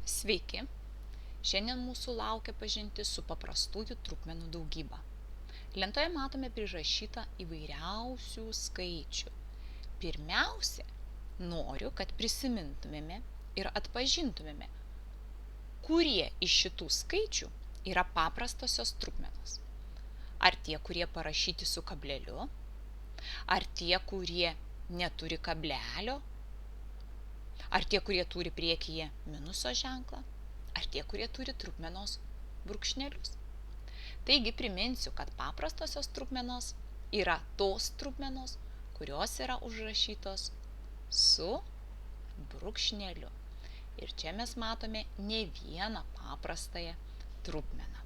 Sveiki! Šiandien mūsų laukia pažintis su paprastųjų trupmenų daugyba. Lentoje matome prirašytą įvairiausių skaičių. Pirmiausia, noriu, kad prisimintumėme ir atpažintumėme, kurie iš šitų skaičių yra paprastosios trupmenos. Ar tie, kurie parašyti su kableliu, ar tie, kurie neturi kablelio, ar tie, kurie turi priekyje minuso ženklą, ar tie, kurie turi trupmenos brūkšnelius. Taigi priminsiu, kad paprastosios trupmenos yra tos trupmenos, kurios yra užrašytos su brūkšneliu. Ir čia mes matome ne vieną paprastąją trupmeną.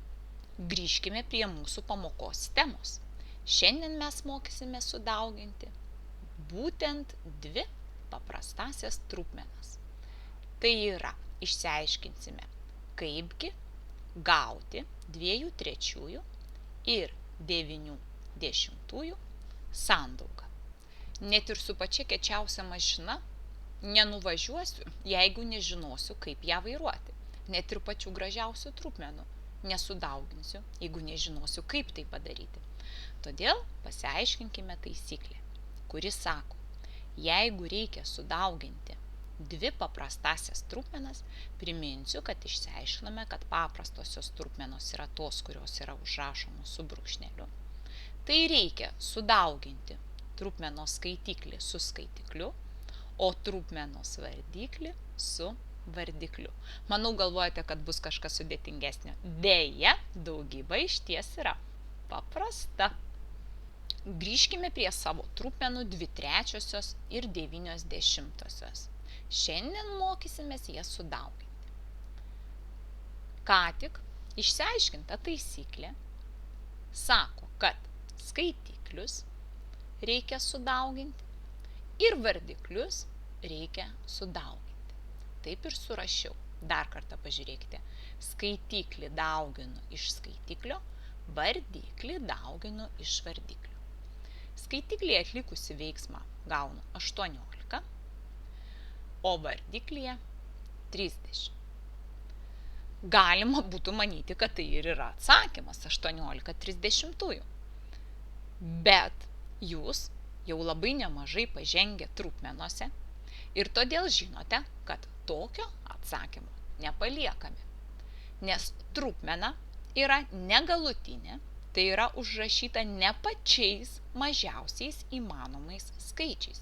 Grįžkime prie mūsų pamokos temos. Šiandien mes mokysime sudauginti būtent dvi paprastasias trupmenas. Tai yra, išsiaiškinsime, kaipgi gauti 2/3 ir 9/10 sandaugą. Net ir su pačia kiečiausia mašina nenuvažiuosiu, jeigu nežinosiu, kaip ją vairuoti. Net ir pačių gražiausių trupmenų nesudauginsiu, jeigu nežinosiu, kaip tai padaryti. Todėl pasiaiškinkime taisyklę, kuri sako, jeigu reikia sudauginti dvi paprastasias trupmenas, priminsiu, kad išsiaiškiname, kad paprastosios trupmenos yra tos, kurios yra užrašomos su brūkšneliu. Tai reikia sudauginti trupmenos skaitiklį su skaitikliu, o trupmenos vardiklį su vardikliu. Manau, galvojate, kad bus kažkas sudėtingesnio. Deja, daugyba išties yra paprasta. Grįžkime prie savo trupmenų 2/3 ir 9/10. Šiandien mokysimės jas sudauginti. Ką tik išsiaiškinta taisyklė sako, kad skaitiklius reikia sudauginti ir vardiklius reikia sudauginti. Taip ir surašiau. Dar kartą pažiūrėkite. Skaitiklį dauginu iš skaitiklio, vardiklį dauginu iš vardiklio. Skaitiklyje atlikusi veiksmą gaunu 18, o vardiklyje 30. Galima būtų manyti, kad tai ir yra atsakymas 18/30. Bet jūs jau labai nemažai pažengę trupmenuose ir todėl žinote, kad tokio atsakymo nepaliekame. Nes trupmena yra negalutinė, tai yra užrašyta ne pačiais mažiausiais įmanomais skaičiais.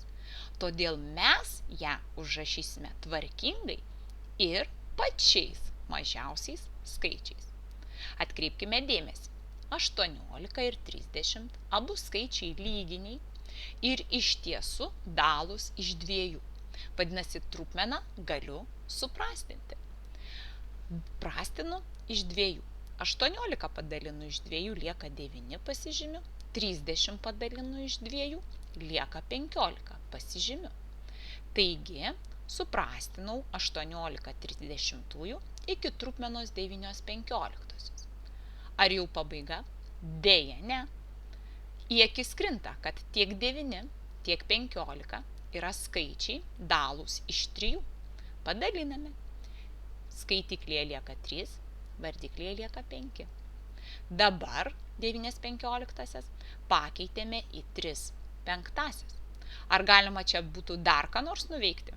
Todėl mes ją užrašysime tvarkingai ir pačiais mažiausiais skaičiais. Atkreipkime dėmesį, 18 ir 30 abu skaičiai lyginiai ir iš tiesų dalūs iš 2. Vadinasi, trupmeną galiu suprastinti. Prastinu iš 2. 18 padalinu iš 2 lieka 9 pasižymiu, 30 padalinu iš 2 lieka 15 pasižymiu. Taigi, suprastinau 18/30 iki trupmenos 9/15. Ar jau pabaiga? Deja, ne. Į akis krinta, kad tiek 9, tiek 15 yra skaičiai dalūs iš 3. Padaliname. Skaitiklyje lieka 3, vardiklyje lieka 5. Dabar 9/15 pakeitėme į 3/5. Ar galima čia būtų dar ką nors nuveikti?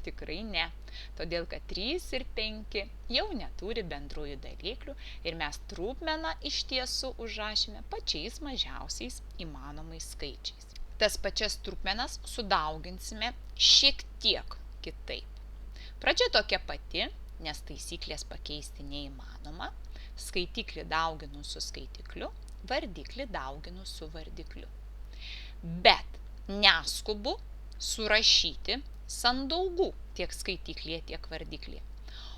Tikrai ne. Todėl, kad 3 ir 5 jau neturi bendrųjų daliklių ir mes trupmeną iš tiesų užrašėme pačiais mažiausiais įmanomais skaičiais. Tas pačias trupmenas sudauginsime šiek tiek kitaip. Pradžia tokia pati, nes taisyklės pakeisti neįmanoma. Skaitiklį dauginu su skaitikliu, vardiklį dauginu su vardikliu. Bet neskubu surašyti sandaugų tiek skaitiklyje, tiek vardiklyje.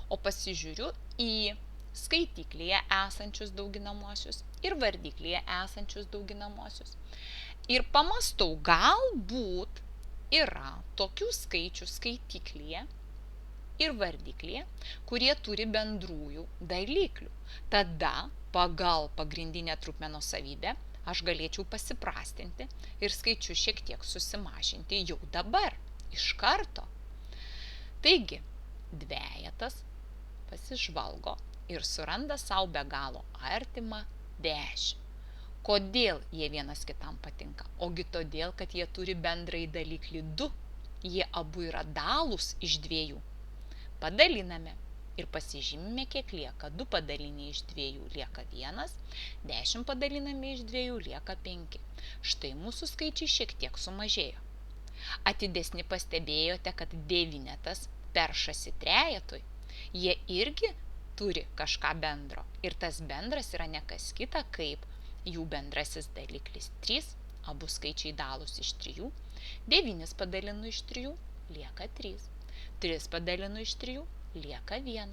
O pasižiūriu į skaitiklyje esančius dauginamuosius ir vardiklyje esančius dauginamuosius. Ir pamastau, galbūt yra tokių skaičių skaitiklyje ir vardiklyje, kurie turi bendrųjų daliklių. Tada pagal pagrindinę trupmenos savybę aš galėčiau pasiprastinti ir skaičius šiek tiek susimažinti jau dabar, iš karto. Taigi, dvejetas pasižvalgo ir suranda savo be galo artimą 10. Kodėl jie vienas kitam patinka? Ogi todėl, kad jie turi bendrąjį daliklį 2. Jie abu yra dalūs iš 2. Padaliname ir pasižymime, kiek lieka. 2 padalinę iš 2 lieka 1, 10 padaliname iš 2 lieka 5. Štai mūsų skaičiai šiek tiek sumažėjo. Atidesni pastebėjote, kad 9 peršasi trejetui. Jie irgi turi kažką bendro. Ir tas bendras yra ne kas kita, kaip jų bendrasis daliklis 3, abu skaičiai dalūs iš 3, 9 padalinu iš 3 lieka 3, 3 padalinu iš 3 lieka 1.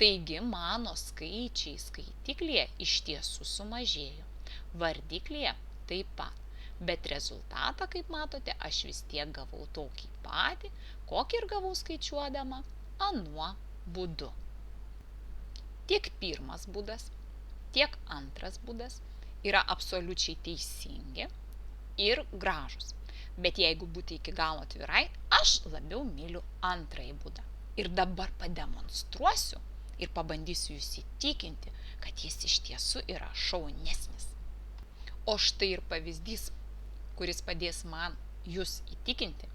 Taigi mano skaičiai skaitiklyje iš tiesų sumažėjo, vardiklyje taip pat, bet rezultatą, kaip matote, aš vis tiek gavau tokį patį, kokį ir gavau skaičiuodama anuo būdu. Tiek pirmas būdas, tiek antras būdas yra absoliučiai teisingi ir gražus. Bet jeigu būti iki galo atvirai, aš labiau myliu antrąjį būdą. Ir dabar pademonstruosiu ir pabandysiu jūs įtikinti, kad jis iš tiesų yra šaunesnis. O štai ir pavyzdys, kuris padės man jūs įtikinti,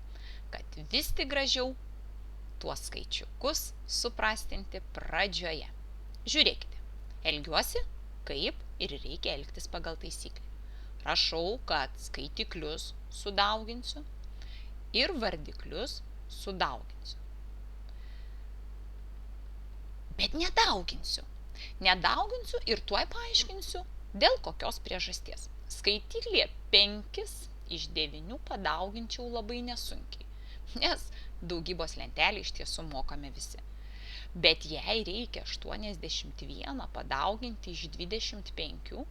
kad vis tik gražiau tuos skaičiukus suprastinti pradžioje. Žiūrėkite, elgiuosi kaip ir reikia elgtis pagal taisyklę. Rašau, kad skaitiklius sudauginsiu ir vardiklius sudauginsiu. Bet nedauginsiu. Nedauginsiu ir tuoj paaiškinsiu, dėl kokios priežasties. Skaitiklyje 5 iš 9 padauginčiau labai nesunkiai, nes daugybos lentelę iš tiesų mokame visi. Bet jei reikia 81 padauginti iš 25,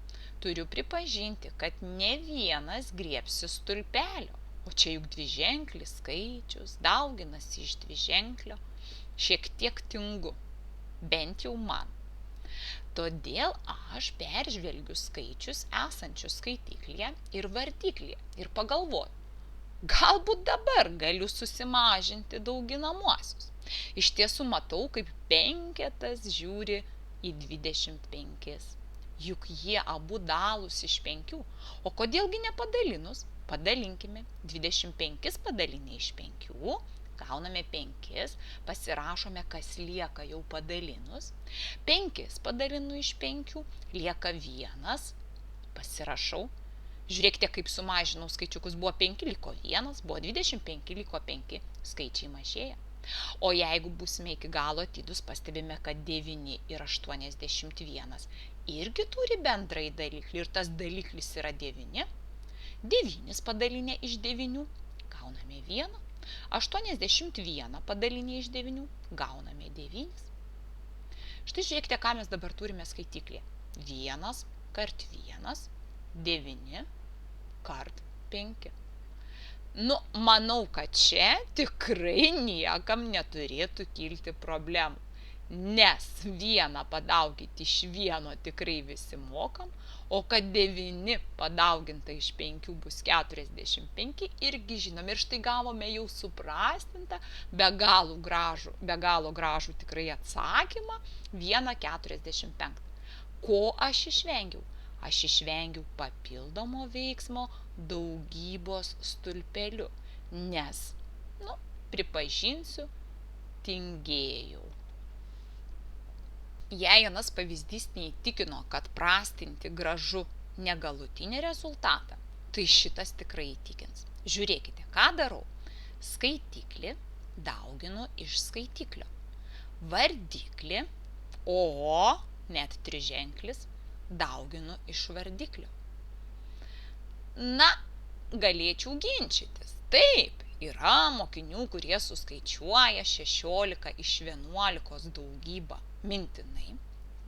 turiu pripažinti, kad ne vienas griebsi stulpelio. O čia juk dviženklis skaičius, dauginasi iš dviženklio. Šiek tiek tingu, bent jau man. Todėl aš peržvelgiu skaičius esančius skaitiklyje ir vardiklyje ir pagalvoju, galbūt dabar galiu susimažinti dauginamuosius. Iš tiesų matau, kaip 5 žiūri į 25. Juk jie abu dalūs iš 5. O kodėlgi nepadalinus? Padalinkime. 25 padalinę iš 5, gauname 5, pasirašome, kas lieka jau padalinus. 5 padalinu iš 5, lieka 1, pasirašau. Žiūrėkite, kaip sumažinau skaičiukus, buvo 5, liko 1, buvo 25, liko 5, skaičiai mažėja. O jeigu būsime iki galo atidūs, pastebime, kad 9 ir 81 irgi turi bendrąjį daliklį ir tas daliklis yra 9. 9 padalinę iš 9, gauname 1. 81 padalinę iš 9, gauname 9. Štai žiūrėkite, ką mes dabar turime skaitiklyje. 1 kart 1, 9 kart 5. Manau, kad čia tikrai niekam neturėtų kilti problemų, nes 1 padauginti iš 1 tikrai visi mokam, o kad 9 padauginta iš 5 bus 45 irgi žinom. Ir štai gavome jau suprastintą, be galo gražų tikrai atsakymą 1,45. Ko aš išvengiau? Aš išvengiau papildomo veiksmo daugybos stulpeliu, nes, pripažinsiu, tingėjau. Jei anas pavyzdys neįtikino, kad prastinti gražu ne galutinį rezultatą, tai šitas tikrai įtikins. Žiūrėkite, ką darau. Skaitiklį dauginu iš skaitiklio. Vardiklį, net triženklis, dauginu iš vardiklio. Galėčiau ginčytis. Taip, yra mokinių, kurie suskaičiuoja 16 iš 11 daugybą mintinai,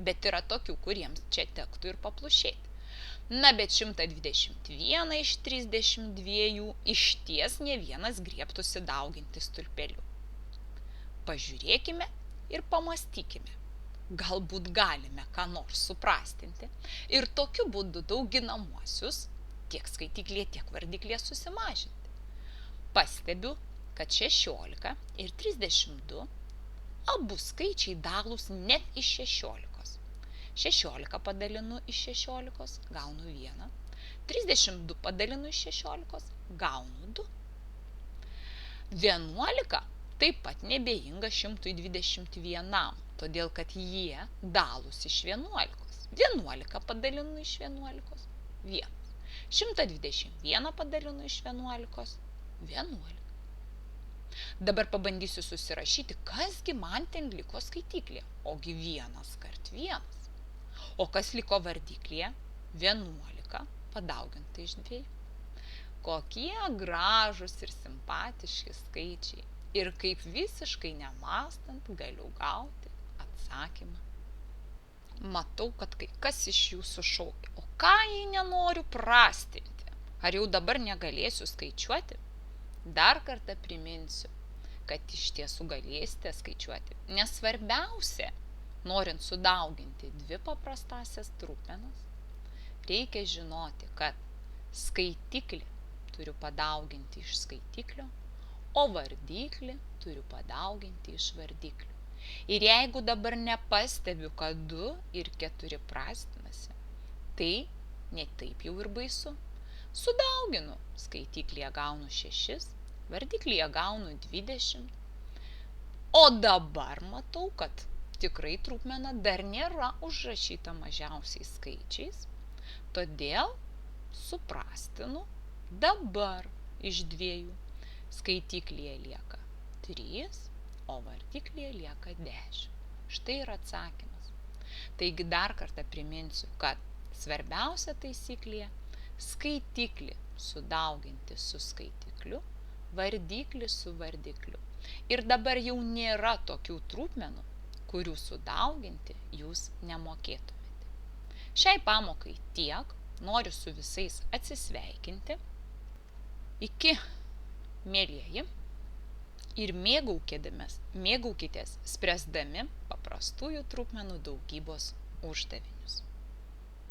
bet yra tokių, kuriems čia tektų ir paplušėti. Bet 121 iš 32 išties ne vienas griebtųsi dauginti stulpeliu. Pažiūrėkime ir pamastykime. Galbūt galime ką nors suprastinti ir tokiu būdu dauginamuosius tiek skaitiklyje, tiek vardiklėje susimažinti. Pastebiu, kad 16 ir 32 Abu skaičiai dalūs net iš 16. 16 padalinu iš 16, gaunu 1. 32 padalinu iš 16, gaunu 2. 11 taip pat neabejinga 121, todėl kad jie dalūs iš 11. 11 padalinu iš 11, 1. 121 padalinu iš 11, 11. Dabar pabandysiu susirašyti, kasgi man ten liko skaityklėje. Ogi 1 kart 1. O kas liko vardyklėje? 11 padauginta iš 2. Kokie gražūs ir simpatiški skaičiai. Ir kaip visiškai nemastant galiu gauti atsakymą. Matau, kad kai kas iš jūsų šaukia. O ką jei nenoriu prastinti? Ar jau dabar negalėsiu skaičiuoti? Dar kartą priminsiu, kad iš tiesų galėsite skaičiuoti. Nes svarbiausia, norint sudauginti 2 paprastasias trupmenas, reikia žinoti, kad skaitiklį turiu padauginti iš skaitiklio, o vardiklį turiu padauginti iš vardiklio. Ir jeigu dabar nepastebiu, kad 2 ir 4 prastinasi, tai ne taip jau ir baisu. Sudauginu, skaitiklyje gaunu 6, vardiklyje gaunu 20. O dabar matau, kad tikrai trupmena dar nėra užrašyta mažiausiais skaičiais, todėl suprastinu dabar iš 2. Skaitiklyje lieka 3, o vardiklyje lieka 10. Štai ir atsakymas. Taigi dar kartą priminsiu, kad svarbiausia taisyklė skaitiklį sudauginti su skaitikliu, vardiklį su vardikliu. Ir dabar jau nėra tokių trupmenų, kurių sudauginti jūs nemokėtumėte. Šiai pamokai tiek, noriu su visais atsisveikinti. Iki, mielieji, ir mėgaukitės spręsdami paprastųjų trupmenų daugybos uždavinį.